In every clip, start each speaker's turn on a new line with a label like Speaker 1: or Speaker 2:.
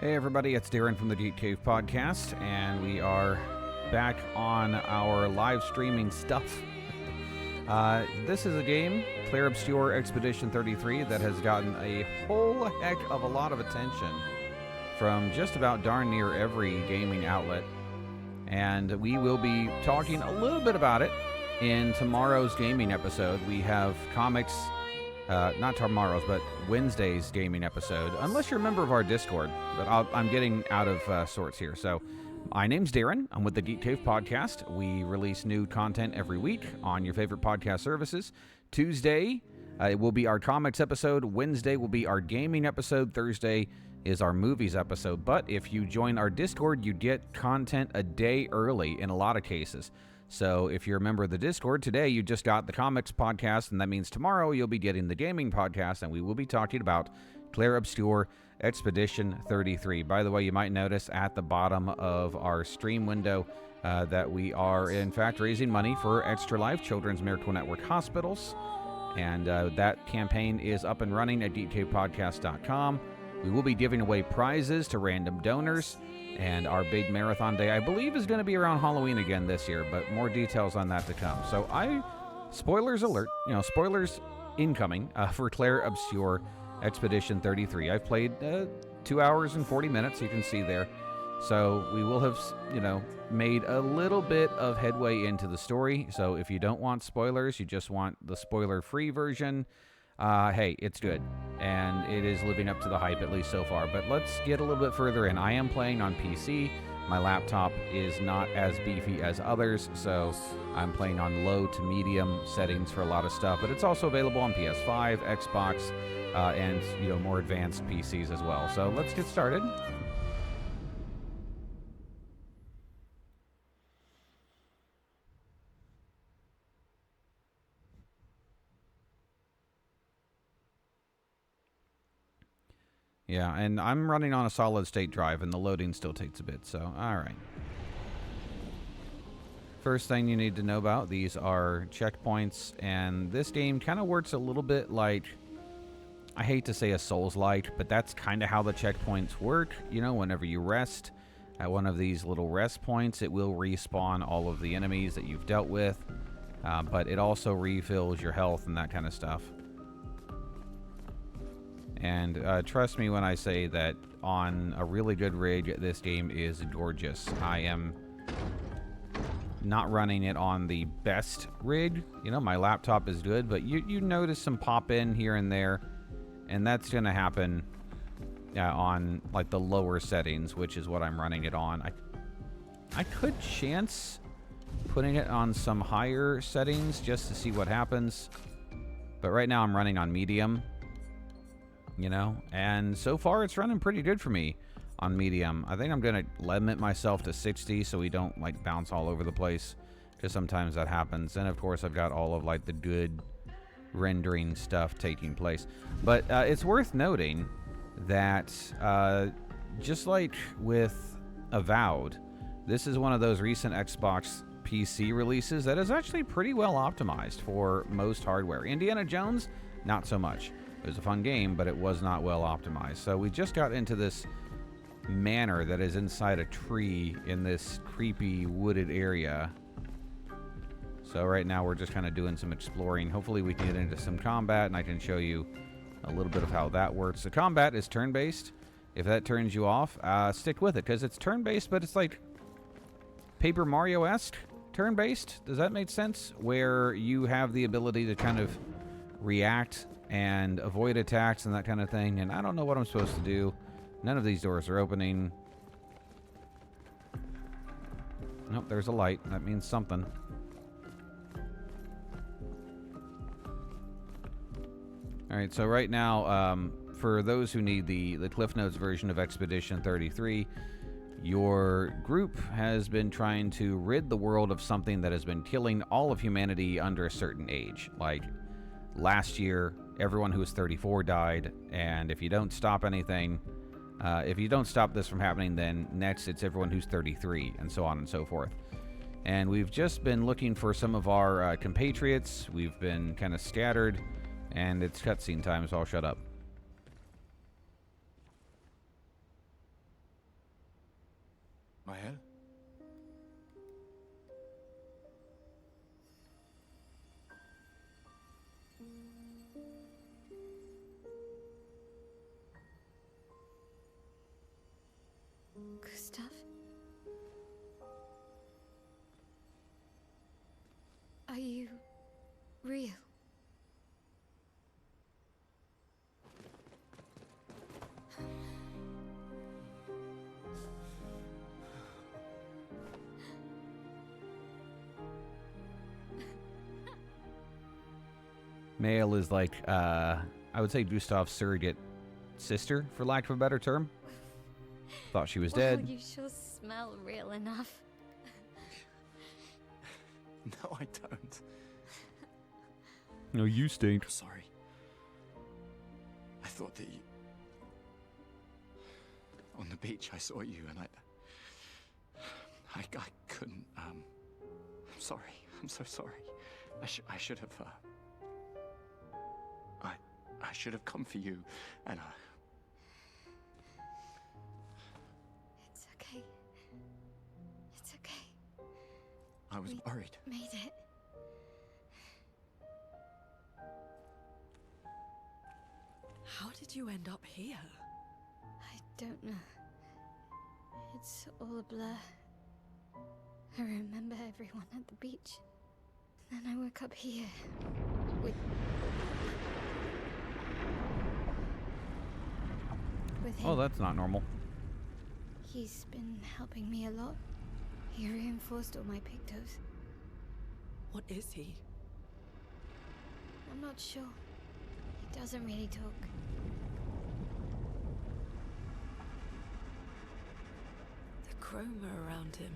Speaker 1: Hey everybody, it's Darrin from the Geek podcast, and we are back on our live streaming stuff. This is a game, Clair Obscur Expedition 33, that has gotten a whole heck of a lot of attention from just about darn near every gaming outlet. And we will be talking a little bit about it in tomorrow's gaming episode. We have comics, not tomorrow's, but Wednesday's gaming episode, unless you're a member of our Discord. But I'm getting out of sorts here. So my name's Darrin. I'm with the Geek podcast. We release new content every week on your favorite podcast services. Tuesday, it will be our comics episode. Wednesday will be our gaming episode. Thursday is our movies episode. But if you join our Discord, you get content a day early in a lot of cases. So if you're a member of the Discord, today you just got the comics podcast, and that means tomorrow you'll be getting the gaming podcast, and we will be talking about Clair Obscur Expedition 33. By the way, you might notice at the bottom of our stream window that we are, in fact, raising money for Extra Life Children's Miracle Network Hospitals, and that campaign is up and running at geekcavepodcast.com. We will be giving away prizes to random donors. And our big marathon day, I believe, is going to be around Halloween again this year, but more details on that to come. So spoilers alert, spoilers incoming for Clair Obscur Expedition 33. I've played 2 hours and 40 minutes, you can see there. So we will have, made a little bit of headway into the story. So if you don't want spoilers, you just want the spoiler-free version, hey, it's good, and it is living up to the hype, at least so far. But let's get a little bit further in. I am playing on PC. My laptop is not as beefy as others, so I'm playing on low to medium settings for a lot of stuff. But it's also available on PS5, Xbox, and more advanced PCs as well. So let's get started. Yeah, and I'm running on a solid-state drive, and the loading still takes a bit, so alright. First thing you need to know about, these are checkpoints, and this game kind of works a little bit like, I hate to say a Souls-like, but that's kind of how the checkpoints work. Whenever you rest at one of these little rest points, it will respawn all of the enemies that you've dealt with, but it also refills your health and that kind of stuff. And trust me when I say that on a really good rig, this game is gorgeous. I am not running it on the best rig. My laptop is good, but you notice some pop-in here and there, and that's going to happen on like the lower settings, which is what I'm running it on. I could chance putting it on some higher settings just to see what happens, but right now I'm running on medium. And so far it's running pretty good for me on medium. I think I'm going to limit myself to 60 so we don't bounce all over the place, because sometimes that happens. And of course I've got all of the good rendering stuff taking place. But it's worth noting that just like with Avowed, this is one of those recent Xbox PC releases that is actually pretty well optimized for most hardware. Indiana Jones, not so much. It was a fun game, but it was not well optimized. So we just got into this manor that is inside a tree in this creepy wooded area. So right now we're just kind of doing some exploring. Hopefully we can get into some combat, and I can show you a little bit of how that works. The combat is turn-based. If that turns you off, stick with it, because it's turn-based, but it's like Paper Mario-esque turn-based. Does that make sense? Where you have the ability to kind of react and avoid attacks and that kind of thing, and I don't know what I'm supposed to do. None of these doors are opening. Nope, there's a light. That means something. Alright, so right now, for those who need the Cliff Notes version of Expedition 33, your group has been trying to rid the world of something that has been killing all of humanity under a certain age. Like, last year, everyone who was 34 died, and if you don't stop anything, if you don't stop this from happening, then next it's everyone who's 33, and so on and so forth. And we've just been looking for some of our compatriots. We've been kind of scattered, and it's cutscene time, so I'll shut up.
Speaker 2: Well?
Speaker 3: Gustav? Are you real?
Speaker 1: Mael is like, I would say Gustav's surrogate sister, for lack of a better term. Thought she was dead.
Speaker 3: Well, you sure smell real enough.
Speaker 2: No, I don't.
Speaker 1: No, you stink.
Speaker 2: I'm sorry. I thought that you... On the beach, I saw you and I couldn't, I'm sorry. I'm so sorry. I should have, I should have come for you, and
Speaker 3: It's okay. It's okay.
Speaker 2: I was worried.
Speaker 3: Made it.
Speaker 4: How did you end up here?
Speaker 3: I don't know. It's all a blur. I remember everyone at the beach. Then I woke up here. With him.
Speaker 1: Oh, that's not normal.
Speaker 3: He's been helping me a lot. He reinforced all my pictos.
Speaker 4: What is he?
Speaker 3: I'm not sure. He doesn't really talk.
Speaker 4: The chroma around him.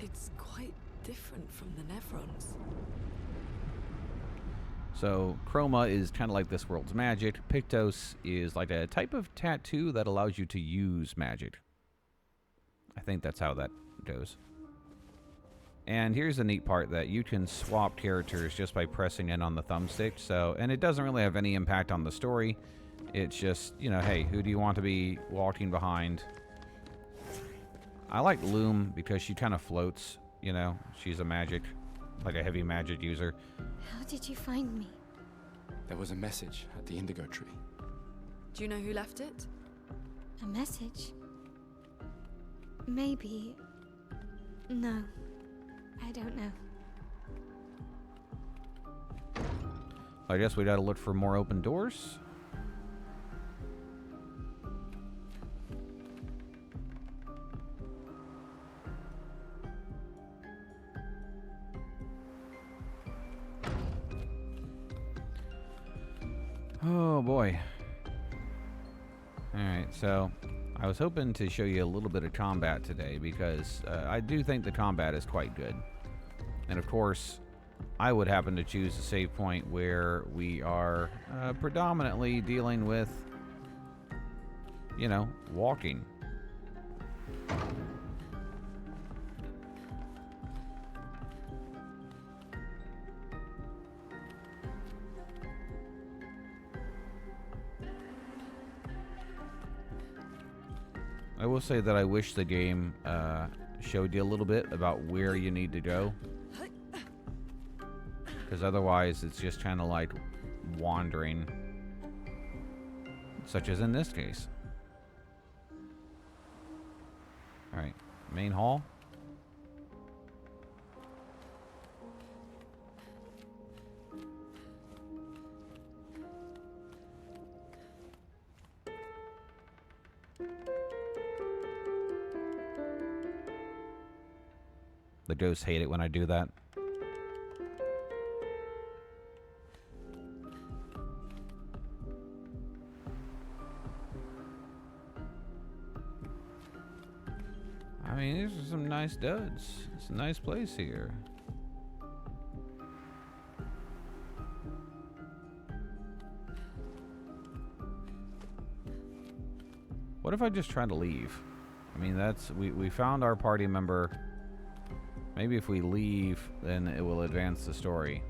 Speaker 4: It's quite different from the Nevrons.
Speaker 1: So, chroma is kind of like this world's magic. Pictos is like a type of tattoo that allows you to use magic. I think that's how that goes. And here's the neat part, that you can swap characters just by pressing in on the thumbstick. So, and it doesn't really have any impact on the story. It's just, you know, hey, who do you want to be walking behind? I like Loom because she kind of floats, you know. She's a magic, like a heavy magic user.
Speaker 3: How did you find me?
Speaker 2: There was a message at the indigo tree.
Speaker 4: Do you know who left it?
Speaker 3: A message? Maybe. No. I don't know.
Speaker 1: I guess we gotta look for more open doors. Oh boy. Alright, so I was hoping to show you a little bit of combat today because I do think the combat is quite good. And of course, I would happen to choose a save point where we are predominantly dealing with, you know, walking. I will say that I wish the game showed you a little bit about where you need to go. Because otherwise it's just kind of like wandering. Such as in this case. Alright, main hall. The ghosts hate it when I do that. I mean, these are some nice duds. It's a nice place here. What if I just try to leave? I mean, that's... We found our party member. Maybe if we leave, then it will advance the story.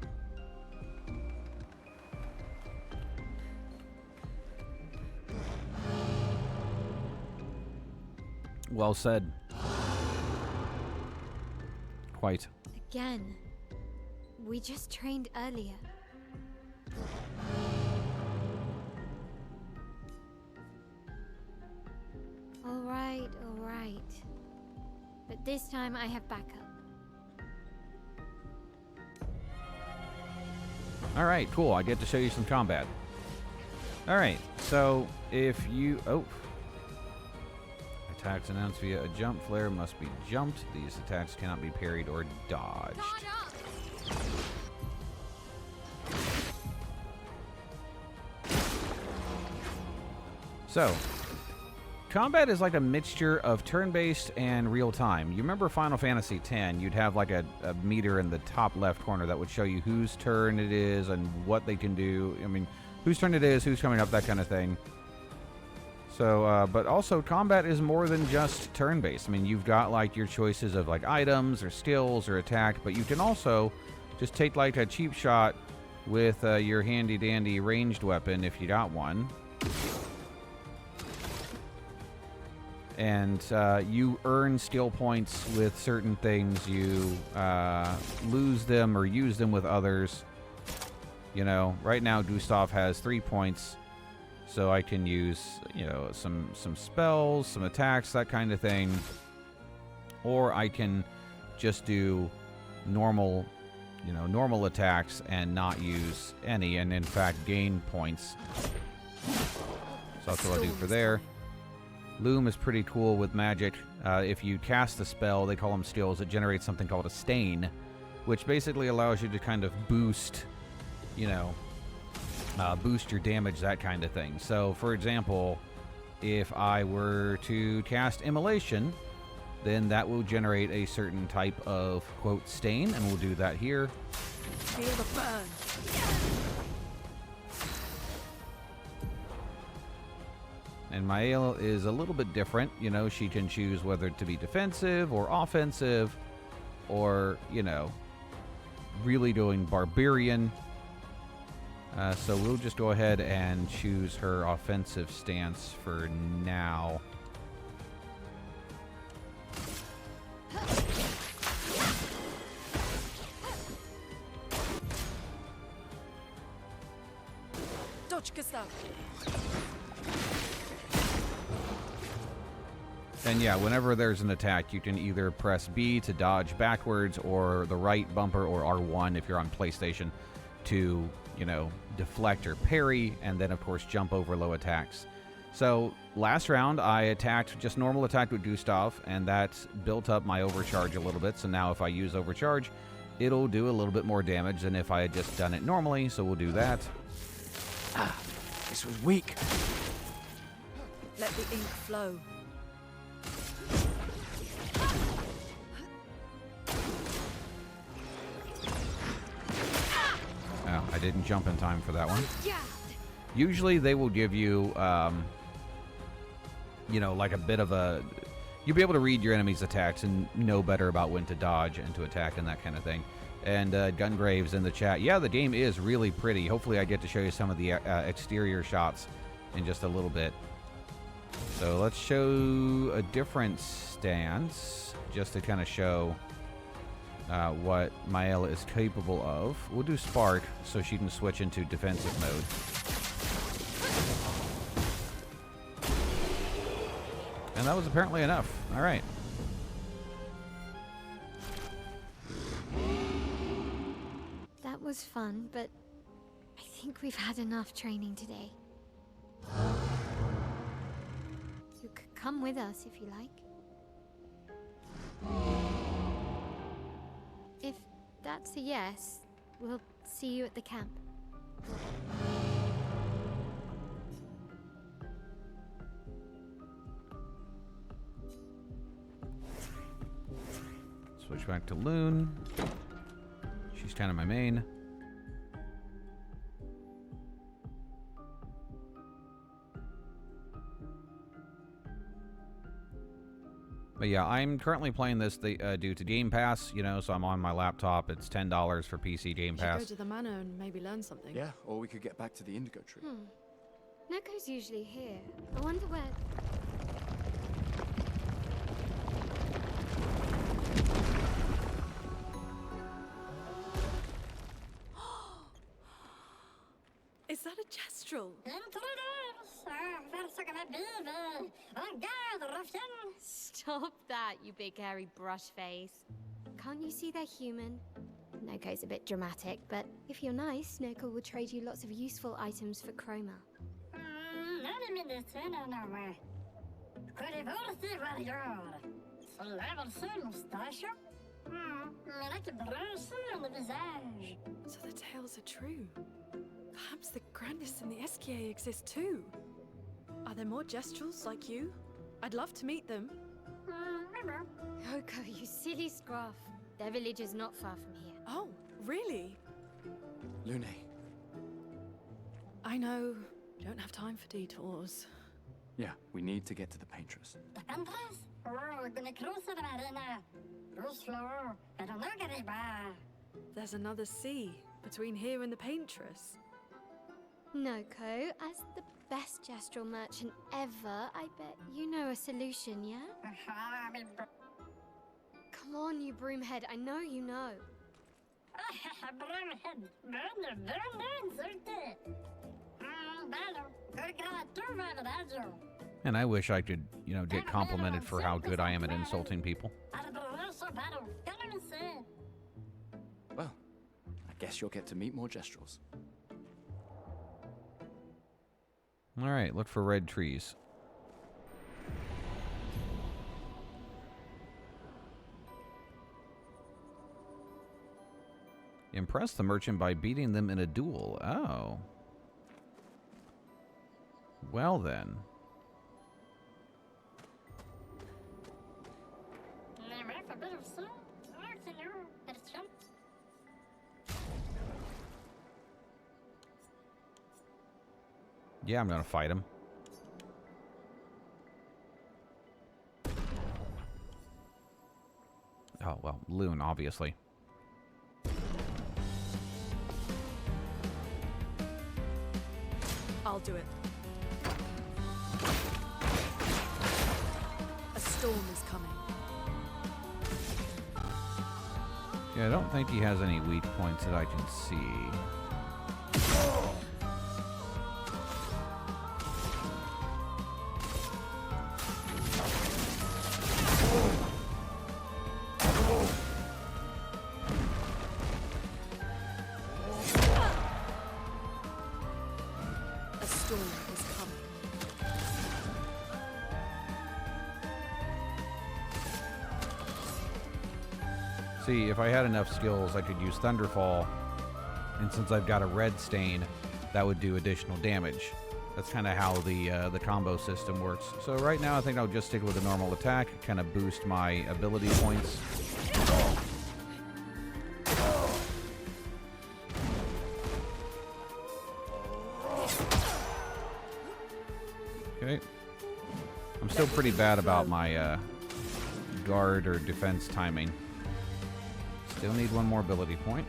Speaker 1: Well said. Quite.
Speaker 3: Again. We just trained earlier. All right. But this time I have backup.
Speaker 1: All right, cool. I get to show you some combat. All right, so if you... Oh. Attacks announced via a jump flare must be jumped. These attacks cannot be parried or dodged. So, combat is like a mixture of turn-based and real-time. You remember Final Fantasy X, you'd have like a meter in the top left corner that would show you whose turn it is and what they can do. I mean, whose turn it is, who's coming up, that kind of thing. So, but also combat is more than just turn-based. I mean, you've got like your choices of like items or skills or attack, but you can also just take like a cheap shot with your handy-dandy ranged weapon if you got one. And you earn skill points with certain things. You lose them or use them with others. You know, right now Gustav has 3 points, so I can use, you know, some spells, some attacks, that kind of thing. Or I can just do normal, you know, normal attacks and not use any, and in fact gain points. So that's what I'll do for there. Loom is pretty cool with magic. If you cast a spell, they call them skills, it generates something called a stain, which basically allows you to kind of boost, you know, boost your damage, that kind of thing. So, for example, if I were to cast Immolation, then that will generate a certain type of, quote, stain, and we'll do that here.
Speaker 4: Feel the burn.
Speaker 1: And Mael is a little bit different. You know, she can choose whether to be defensive or offensive or, you know, really doing barbarian. So we'll just go ahead and choose her offensive stance for now.
Speaker 4: Dodge, Gustav.
Speaker 1: And yeah, whenever there's an attack, you can either press B to dodge backwards, or the right bumper, or R1 if you're on PlayStation to, you know, deflect or parry, and then of course jump over low attacks. So last round I attacked, just normal attack with Gustav, and that built up my overcharge a little bit. So now if I use overcharge, it'll do a little bit more damage than if I had just done it normally, so we'll do that.
Speaker 2: Ah, this was weak.
Speaker 4: Let the ink flow.
Speaker 1: Oh, I didn't jump in time for that one.
Speaker 3: Yeah.
Speaker 1: Usually they will give you, you know, like a bit of a... You'll be able to read your enemy's attacks and know better about when to dodge and to attack and that kind of thing. And Gungrave's in the chat. Yeah, the game is really pretty. Hopefully I get to show you some of the exterior shots in just a little bit. So let's show a different stance just to kind of show what Mael is capable of. We'll do Spark so she can switch into defensive mode. And that was apparently enough. All right.
Speaker 3: That was fun, but I think we've had enough training today. You could come with us if you like. If that's a yes, we'll see you at the camp.
Speaker 1: Switch back to Loon. She's kind of my main. But yeah, I'm currently playing this due to Game Pass, you know, so I'm on my laptop. It's $10 for PC Game
Speaker 4: Should go
Speaker 1: Pass.
Speaker 4: to the manor and maybe learn something.
Speaker 2: Yeah, or we could get back to the Indigo Tree.
Speaker 3: Neko's usually here. I wonder where...
Speaker 4: that a Gestrel?
Speaker 3: Stop that, you big hairy brush face. Can't you see they're human? Noko's a bit dramatic, but if you're nice, Noko will trade you lots of useful items for chroma.
Speaker 4: So the tales are true. Perhaps the grandest in the SKA exist too. Are there more Gestrels like you? I'd love to meet them.
Speaker 3: Noko, you silly scruff. Their village is not far from here.
Speaker 4: Oh, really?
Speaker 2: Lune.
Speaker 4: I know. Don't have time for detours.
Speaker 2: Yeah, we need to get to the Paintress.
Speaker 4: There's another sea between here and the Paintress.
Speaker 3: Noko, as the best Gestrel merchant ever, I bet you know a solution, yeah? Come on, you broomhead, I know you know.
Speaker 1: And I wish I could, you know, get complimented for how good I am at insulting people.
Speaker 2: Well, I guess you'll get to meet more Gestrels.
Speaker 1: All right, look for red trees. Impress the merchant by beating them in a duel. Oh. Well then. Yeah, I'm gonna fight him. Oh, well, Loon, obviously.
Speaker 4: I'll do it. A storm is coming.
Speaker 1: Yeah, I don't think he has any weak points that I can see.
Speaker 4: A storm is coming.
Speaker 1: See, if I had enough skills, I could use Thunderfall. And since I've got a red stain, that would do additional damage. That's kind of how the combo system works. So right now, I think I'll just stick with the normal attack, kind of boost my ability points. Okay. I'm still pretty bad about my guard or defense timing. Still need one more ability point.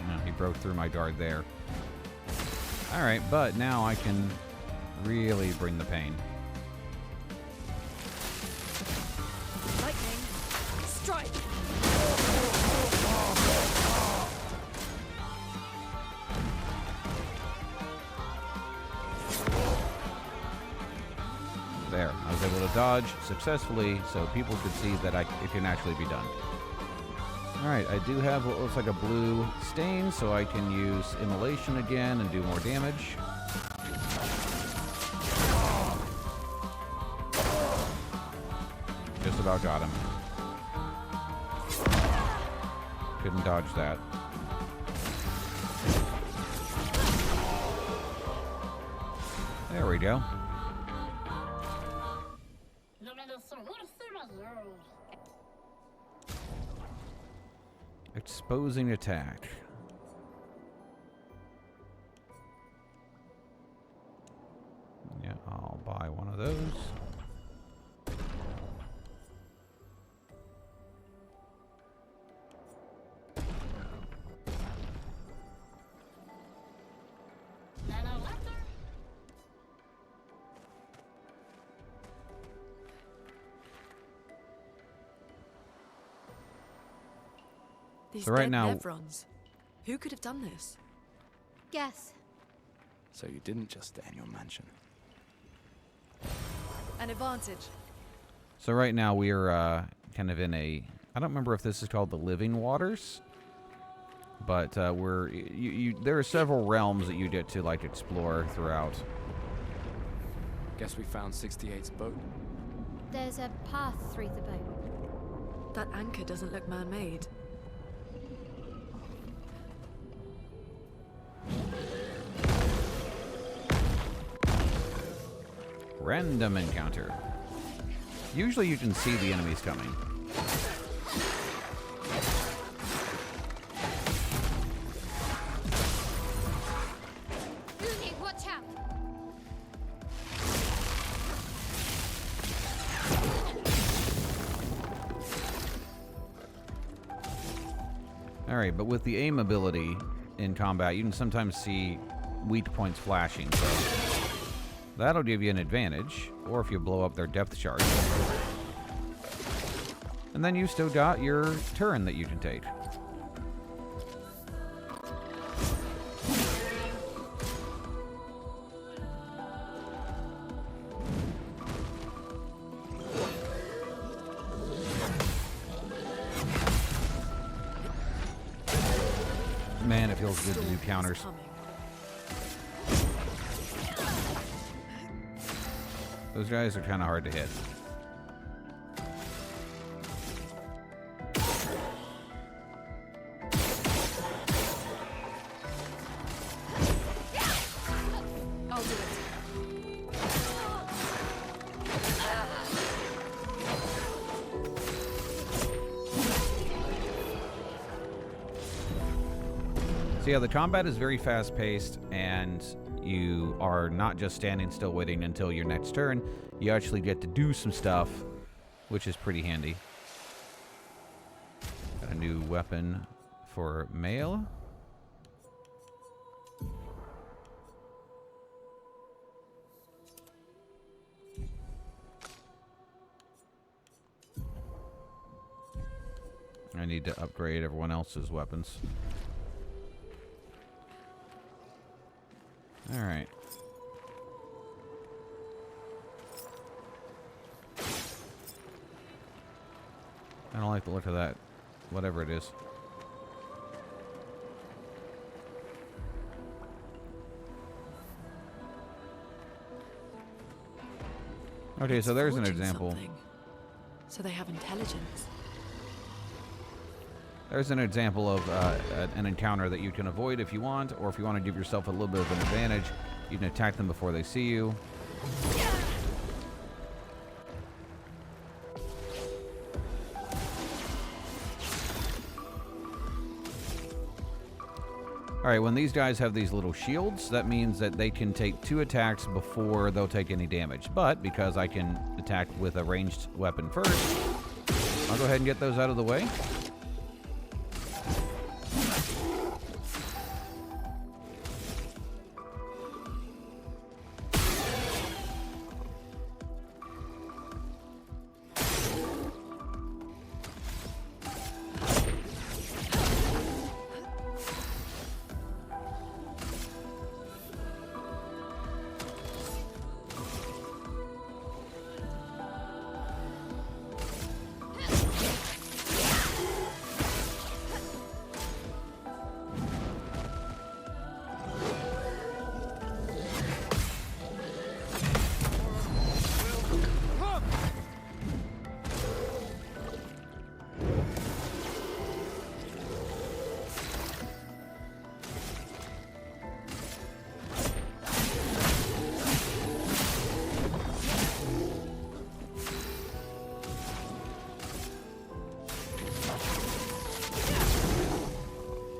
Speaker 1: No, he broke through my guard there. Alright, but now I can really bring the pain.
Speaker 4: Lightning, strike!
Speaker 1: There, I was able to dodge successfully so people could see that it can actually be done. Alright, I do have what looks like a blue stain, so I can use Immolation again and do more damage. Just about got him. Couldn't dodge that. There we go. Exposing attack. Yeah, I'll buy one of those.
Speaker 4: These
Speaker 1: So right
Speaker 4: dead
Speaker 1: now-
Speaker 4: Nevrons. Who could have done this?
Speaker 3: Guess.
Speaker 2: So you didn't just stay in your mansion.
Speaker 4: An advantage.
Speaker 1: So right now we are kind of in a... I don't remember if this is called the Living Waters, but there are several realms that you get to like explore throughout.
Speaker 2: Guess we found 68's boat.
Speaker 3: There's a path through the boat.
Speaker 4: That anchor doesn't look man-made.
Speaker 1: Random encounter. Usually you can see the enemies coming.
Speaker 3: Rooney, watch out!
Speaker 1: Alright, but with the aim ability in combat, you can sometimes see weak points flashing, so that'll give you an advantage, or if you blow up their depth charge. And then you still got your turn that you can take. Man, it feels good to do counters.
Speaker 4: Coming.
Speaker 1: Those guys are kind of hard to hit.
Speaker 4: I'll do it.
Speaker 1: So yeah, the combat is very fast-paced, and you are not just standing still waiting until your next turn. You actually get to do some stuff, which is pretty handy. Got a new weapon for male. I need to upgrade everyone else's weapons. All right. I don't like the look of that, whatever it is. Okay, so there's an
Speaker 4: Forging
Speaker 1: example.
Speaker 4: something. So they have intelligence.
Speaker 1: There's an example of an encounter that you can avoid if you want, or if you want to give yourself a little bit of an advantage, you can attack them before they see you. Alright, when these guys have these little shields, that means that they can take 2 attacks before they'll take any damage. But because I can attack with a ranged weapon first, I'll go ahead and get those out of the way.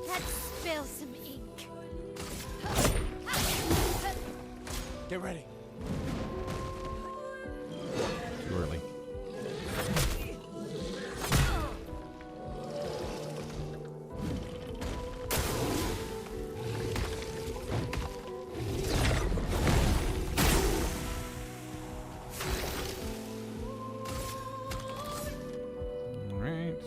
Speaker 3: Let's spill some ink.
Speaker 2: Get ready.
Speaker 1: Too early. Alright.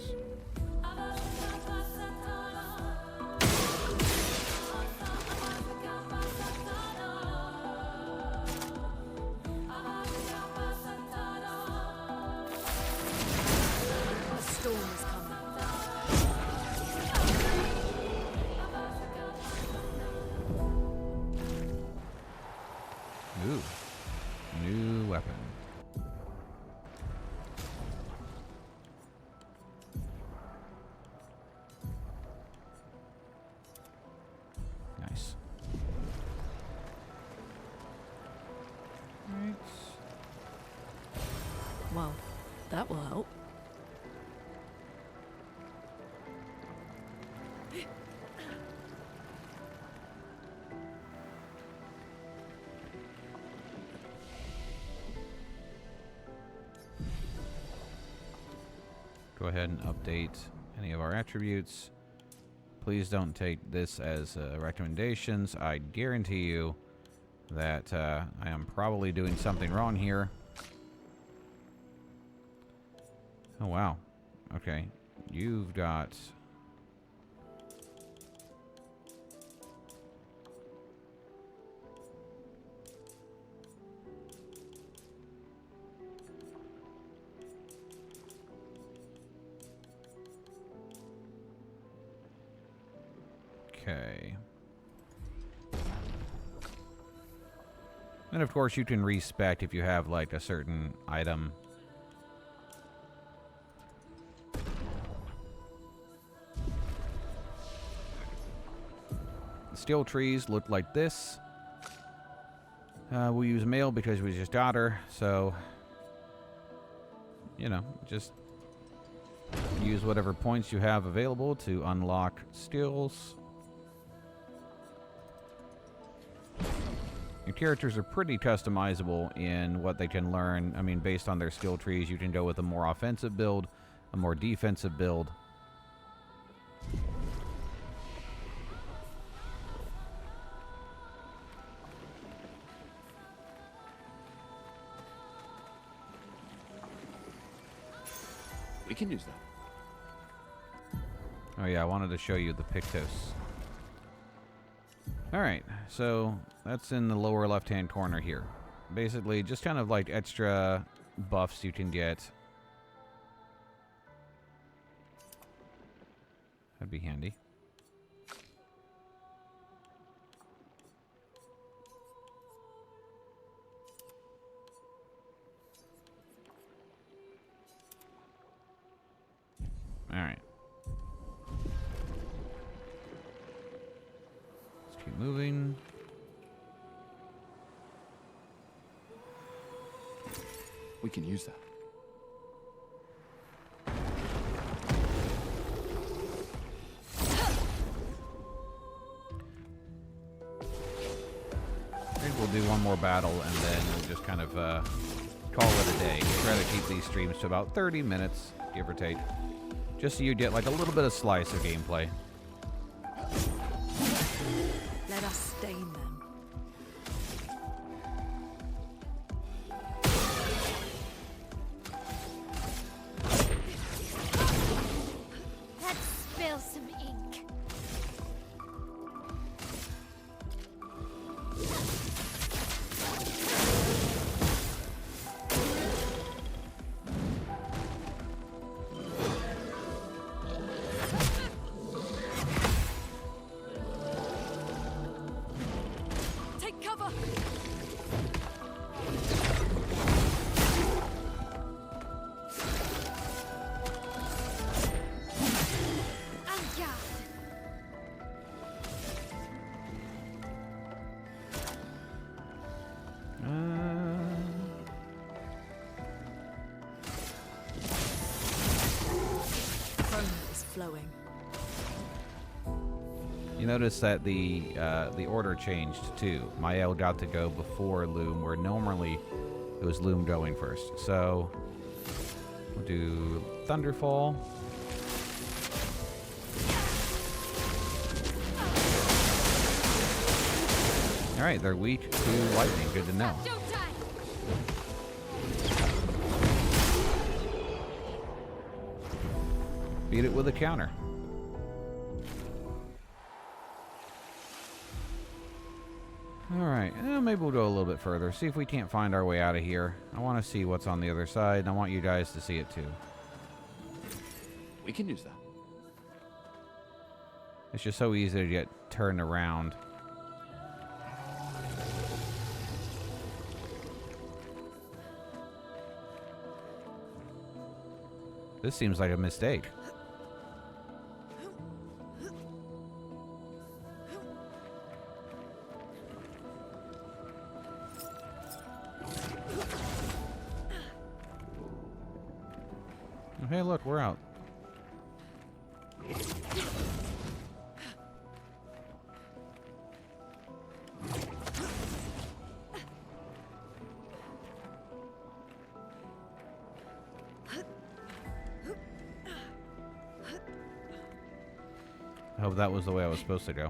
Speaker 4: That will help.
Speaker 1: Go ahead and update any of our attributes. Please don't take this as recommendations. I guarantee you that I am probably doing something wrong here. Oh, wow. Okay. You've got... Okay. And of course you can respec if you have like a certain item. The steel trees look like this. We'll use male because we just got her, so you know, just use whatever points you have available to unlock skills. Your characters are pretty customizable in what they can learn. I mean, based on their skill trees, you can go with a more offensive build, a more defensive build.
Speaker 2: We can use that.
Speaker 1: Oh yeah, I wanted to show you the Pictos. Alright, so that's in the lower left-hand corner here. Basically, just kind of like extra buffs you can get. That'd be handy. Alright. Let's keep moving.
Speaker 2: We can use that.
Speaker 1: I think we'll do one more battle and then we'll just kind of call it a day. Try to keep these streams to about 30 minutes, give or take. Just so you get like a little bit of slice of gameplay.
Speaker 4: Let us stain them.
Speaker 3: Let's spill some ink.
Speaker 4: Take cover!
Speaker 3: And guard.
Speaker 4: Chrome is flowing.
Speaker 1: You notice that the order changed too. Mael got to go before Loom, where normally it was Loom going first. So we'll do Thunderfall. All right, they're weak to lightning. Good to know.
Speaker 3: Don't die.
Speaker 1: Beat it with a counter. Alright, maybe we'll go a little bit further. See if we can't find our way out of here. I want to see what's on the other side, and I want you guys to see it too.
Speaker 2: We can use that.
Speaker 1: It's just so easy to get turned around. This seems like a mistake. Hey, look, we're out. I hope that was the way I was supposed to go.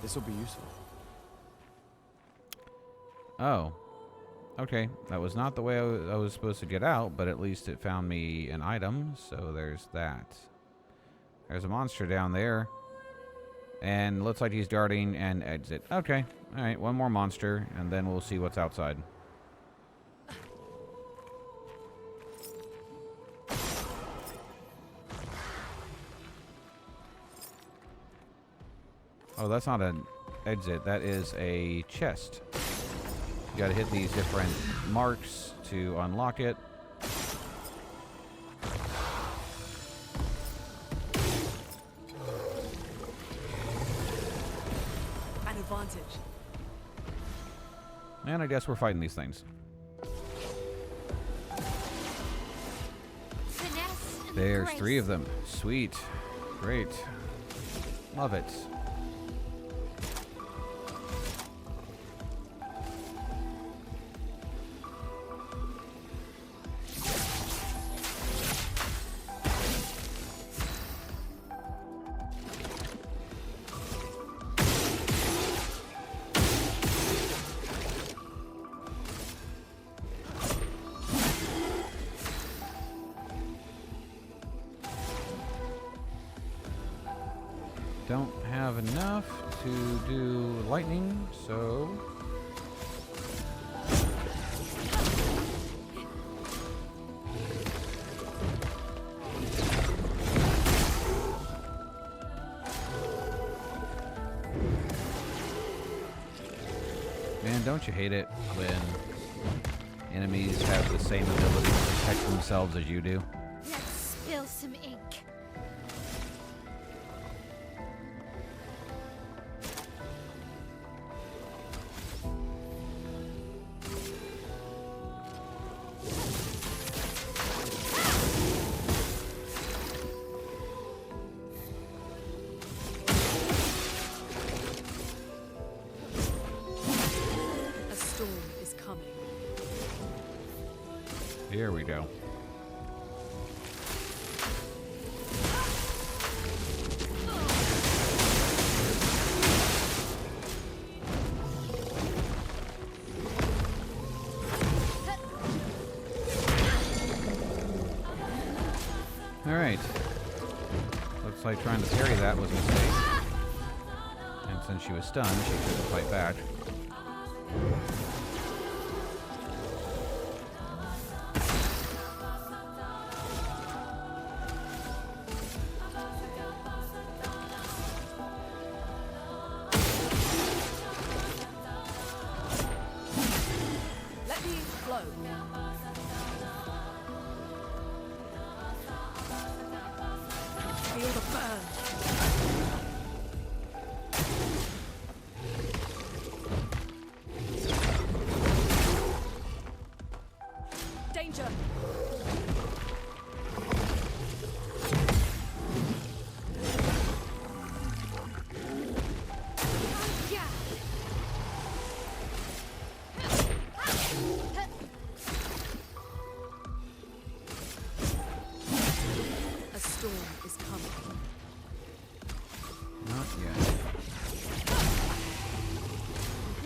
Speaker 2: This will be useful.
Speaker 1: Oh. Okay, that was not the way I was supposed to get out, but at least it found me an item, so there's that. There's a monster down there. And looks like he's darting and exit. Okay, alright, one more monster, and then we'll see what's outside. Oh, that's not an exit, that is a chest. You gotta hit these different marks to unlock it.
Speaker 4: An advantage.
Speaker 1: And I guess we're fighting these things.
Speaker 3: Finesse and
Speaker 1: There's
Speaker 3: grace.
Speaker 1: 3 of them. Sweet. Great. Love it. Don't have enough to do lightning, so... Man, don't you hate it when enemies have the same ability to protect themselves as you do?
Speaker 3: Let's spill some ink.
Speaker 4: A storm is coming.
Speaker 1: Here we go. Alright. Looks like trying to parry that was a mistake. And since she was stunned, she couldn't fight back.
Speaker 4: Let me flow. Feel the burn. Danger.
Speaker 3: Yeah.
Speaker 4: A storm is coming.
Speaker 1: Not yet.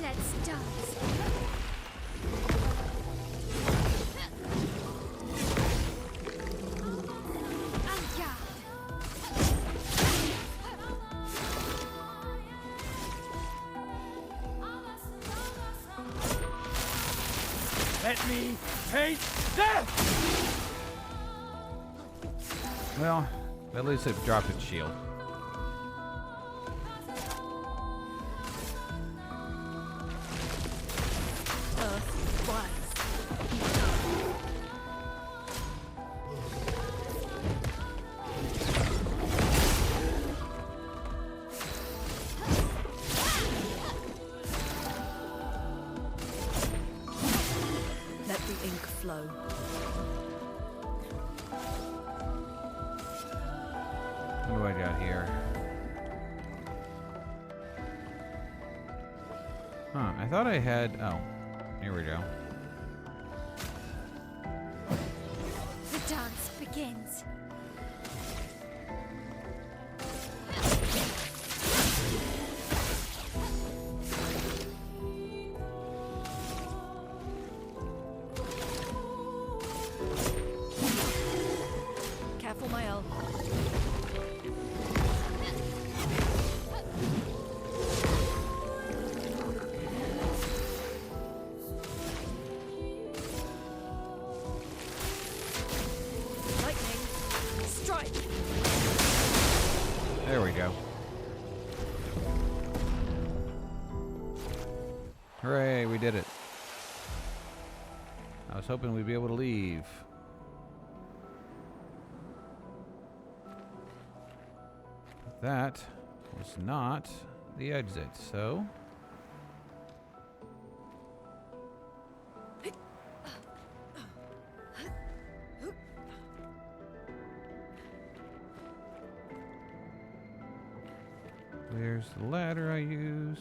Speaker 3: Let's dance.
Speaker 2: Let me taste death!
Speaker 1: Well, at least it dropped its shield.
Speaker 4: Earth rise. flow.
Speaker 1: What do I got here? Huh, I thought I had... Oh, here we go.
Speaker 3: The dance begins.
Speaker 4: Careful, my L. Lightning, strike.
Speaker 1: There we go. Hooray, we did it. I was hoping we'd be able to leave. That was not the exit, so... Where's the ladder I used?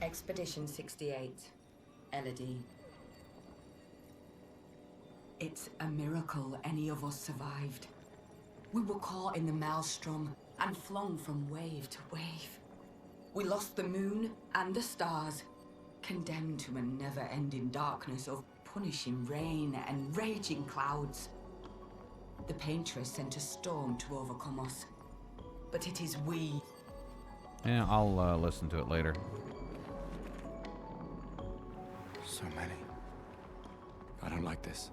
Speaker 5: Expedition 68, Elodie. It's a miracle any of us survived. We were caught in the maelstrom and flung from wave to wave. We lost the moon and the stars, condemned to a never-ending darkness of punishing rain and raging clouds. The Paintress sent a storm to overcome us, but it is we.
Speaker 1: Yeah, I'll listen to it later.
Speaker 2: So many. I don't like this.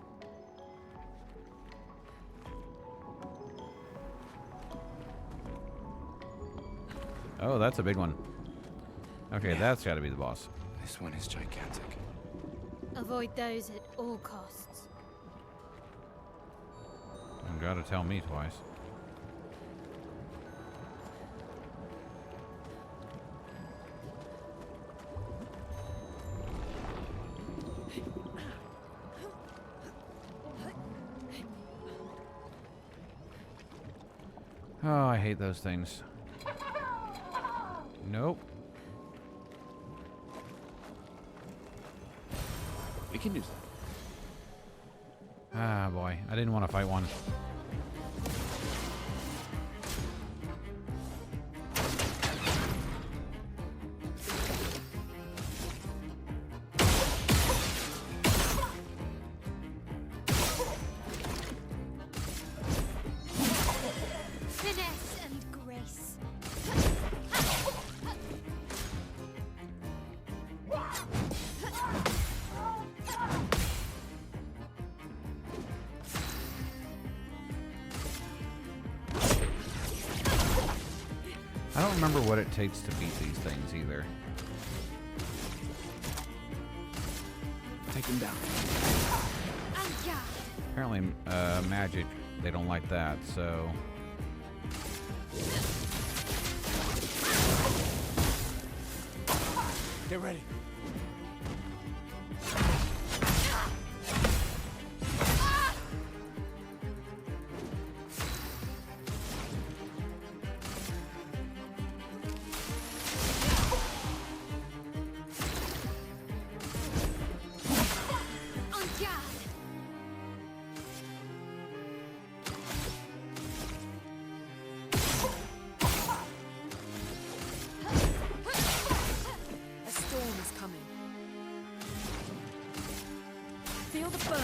Speaker 1: Oh, that's a big one. Okay,
Speaker 2: Yeah.
Speaker 1: that's got to be the boss.
Speaker 2: This one is gigantic.
Speaker 3: Avoid those at all costs.
Speaker 1: You gotta tell me twice. Oh, I hate those things. Nope.
Speaker 2: We can use that.
Speaker 1: Ah, boy. I didn't want to fight one.
Speaker 3: Finesse and grace.
Speaker 1: I don't remember what it takes to beat these things either.
Speaker 2: Take him down.
Speaker 3: And yeah.
Speaker 1: Apparently, magic, they don't like that, so...
Speaker 2: Get ready.
Speaker 3: En garde.
Speaker 4: A storm is coming. Feel the burn.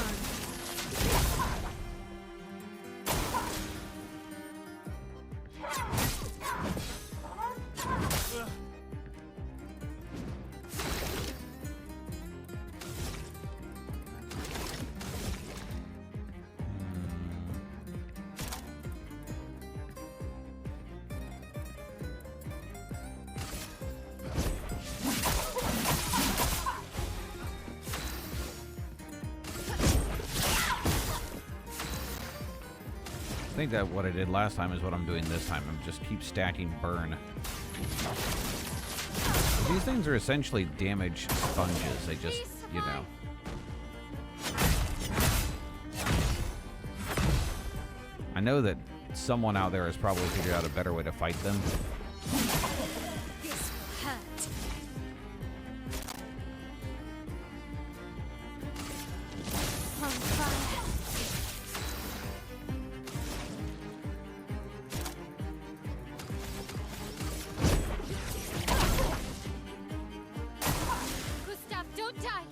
Speaker 1: think that what I did last time is what I'm doing this time. I'm just keep stacking burn. These things are essentially damage sponges. They just, you know. I know that someone out there has probably figured out a better way to fight them.
Speaker 3: This will hurt. On fire. Gustav, don't die.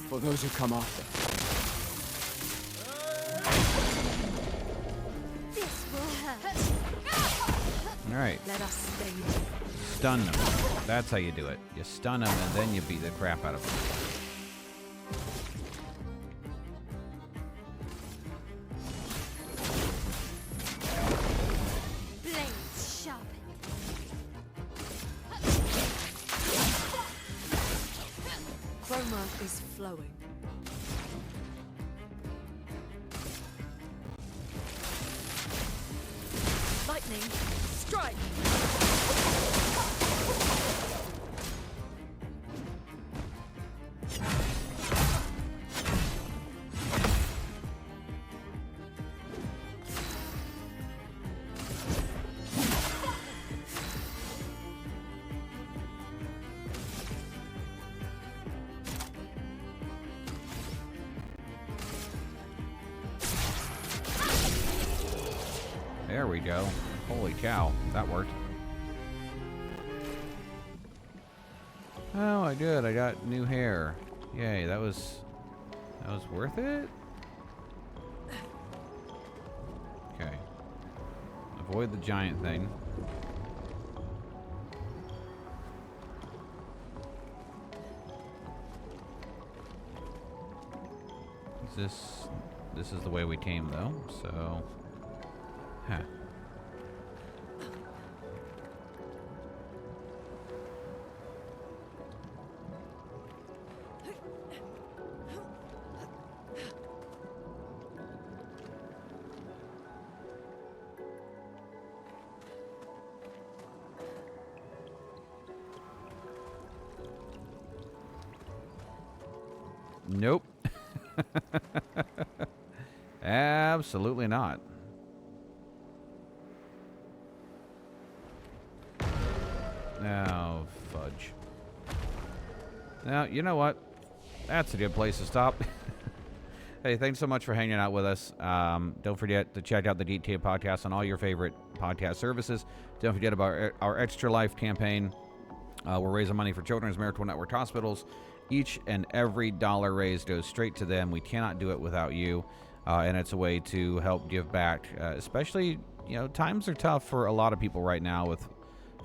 Speaker 2: For those who come after.
Speaker 3: This will hurt.
Speaker 1: All right.
Speaker 4: Let us stay.
Speaker 1: Stun them. That's how you do it. You stun them and then you beat the crap out of them.
Speaker 3: Blades sharpened.
Speaker 4: Chroma is flowing. Lightning, strike!
Speaker 1: There we go. Holy cow, that worked. Oh, I did. I got new hair. Yay, that was worth it? Okay. Avoid the giant thing. This is the way we came though, so huh. Nope. Absolutely not. Oh, fudge. Now, you know what? That's a good place to stop. Hey, thanks so much for hanging out with us. Don't forget to check out the Geek podcast on all your favorite podcast services. Don't forget about our Extra Life campaign. We're raising money for Children's Miracle Network hospitals. Each and every dollar raised goes straight to them. We cannot do it without you. And it's a way to help give back, especially, you know, times are tough for a lot of people right now with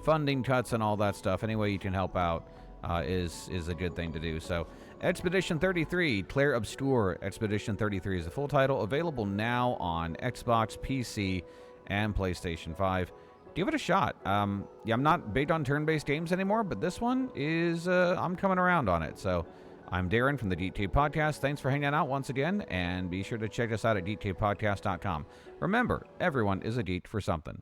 Speaker 1: funding cuts and all that stuff. Any way you can help out is a good thing to do. So Expedition 33, Clair Obscur. Expedition 33 is the full title, available now on Xbox, PC, and PlayStation 5. Give it a shot. I'm not big on turn-based games anymore, but this one is, I'm coming around on it. So I'm Darrin from the Geek podcast. Thanks for hanging out once again, and be sure to check us out at geektapepodcast.com. Remember, everyone is a geek for something.